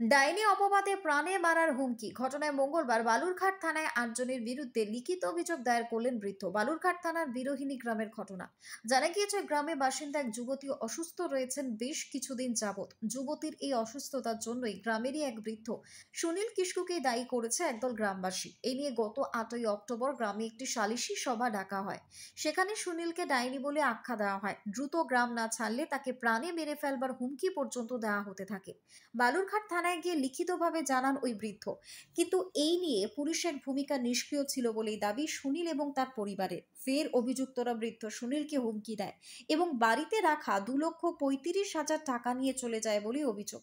ডাইনি অপবাদে প্রাণে মারার হুমকি। ঘটনায় মঙ্গলবার বালুরঘাট থানায় ৮ জনের বিরুদ্ধে লিখিত অভিযোগ দায়ের করলেন বৃদ্ধ। বালুরঘাট থানার বিরোহিনী গ্রামের ঘটনা। জানা গিয়েছে, গ্রামে বাসিন্দা এক যুবতী অসুস্থ রয়েছেন বেশ কিছুদিন যাবৎ। যুবতীর এই অসুস্থতার জন্যই গ্রামেরই এক বৃদ্ধ সুনীল কিস্কুকে দায়ী করেছে একদল গ্রামবাসী। এই নিয়ে গত ৮ই অক্টোবর গ্রামে একটি সালিশি সভা ডাকা হয়। সেখানে সুনীলকে ডাইনি বলে আখ্যা দেওয়া হয়। দ্রুত গ্রাম না ছাড়লে তাকে প্রাণে মেরে ফেলবার হুমকি পর্যন্ত দেওয়া হতে থাকে। বালুরঘাট থানায় গিয়ে লিখিতভাবে জানান ওই বৃদ্ধ, কিন্তু এই নিয়ে পুলিশের ভূমিকা নিষ্ক্রিয় ছিল বলেই দাবি সুনীল এবং তার পরিবারের। ফের অভিযুক্তরা বৃদ্ধ সুনীলকে হুমকি দেয় এবং বাড়িতে রাখা 2,35,000 টাকা নিয়ে চলে যায় বলে অভিযোগ।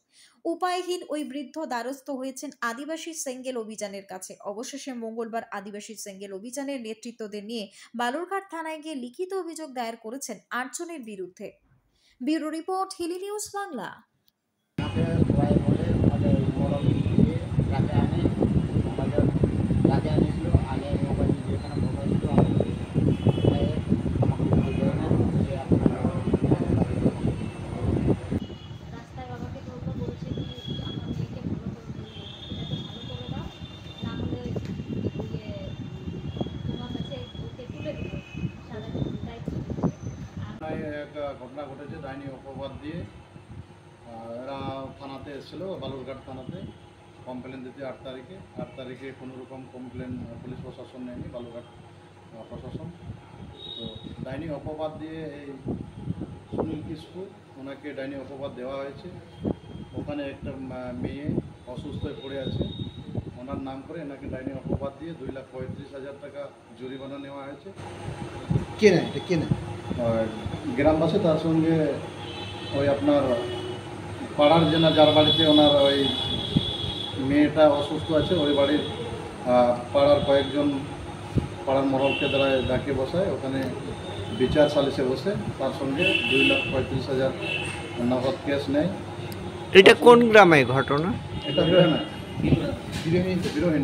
উপায়হীন ওই বৃদ্ধ দ্বারস্থ হয়েছেন আদিবাসী সেঙ্গেল অভিযানের কাছে। অবশেষে মঙ্গলবার আদিবাসী সেঙ্গেল অভিযানের নেতৃত্বদের নিয়ে বালুরঘাট থানায় গিয়ে লিখিত অভিযোগ দায়ের করেছেন ৮ জনের বিরুদ্ধে। Bureau report, Hili news Bangla. সবাই বলে আমাদের মোবাইল দিয়ে রাতে আনে আমাদের রাতে আনেছিল আনে মোবাইল যেখানে মোবাইল ছিল আমাকে মোবাইল দেয় না যে আপনার রাস্তায় বাবাকে বললো, বলছে কি আমার মেয়েকে ভালো করে এটাকে ভালো করে দাও, না হলে ইয়ে তোমার কাছে ওকে তুলে দেবো সারা দায়িত্ব। আর এক ঘটনা ঘটেছে ডাইনি অপবাদ দিয়ে এরা থানাতে এসেছিল, বালুরঘাট থানাতে কমপ্লেন দিতে 8 তারিখে কোনো রকম কমপ্লেন পুলিশ প্রশাসন নেয়নি, বালুরঘাট প্রশাসন। তো ডাইনি অপবাদ দিয়ে এই সুনীল কিস্কু ওনাকে ডাইনি অপবাদ দেওয়া হয়েছে। ওখানে একটা মেয়ে অসুস্থ হয়ে পড়ে আছে, ওনার নাম করে এনাকে ডাইনি অপবাদ দিয়ে 2,35,000 টাকা জরিমানা নেওয়া হয়েছে। কে নেয় আর গ্রামবাসী তার সঙ্গে ওই আপনার পাড়ার যার বাড়িতে ওনার ওই মেয়েটা অসুস্থ আছে ওই বাড়ির পাড়ার কয়েকজন পাড়ার মহলকে দ্বারা ডাকে বসায়, ওখানে বিচার সালিশে বসে তার সঙ্গে 2,35,000 নগদ কেস নেয়। এটা কোন গ্রামে ঘটনা? এটা বিরোহী।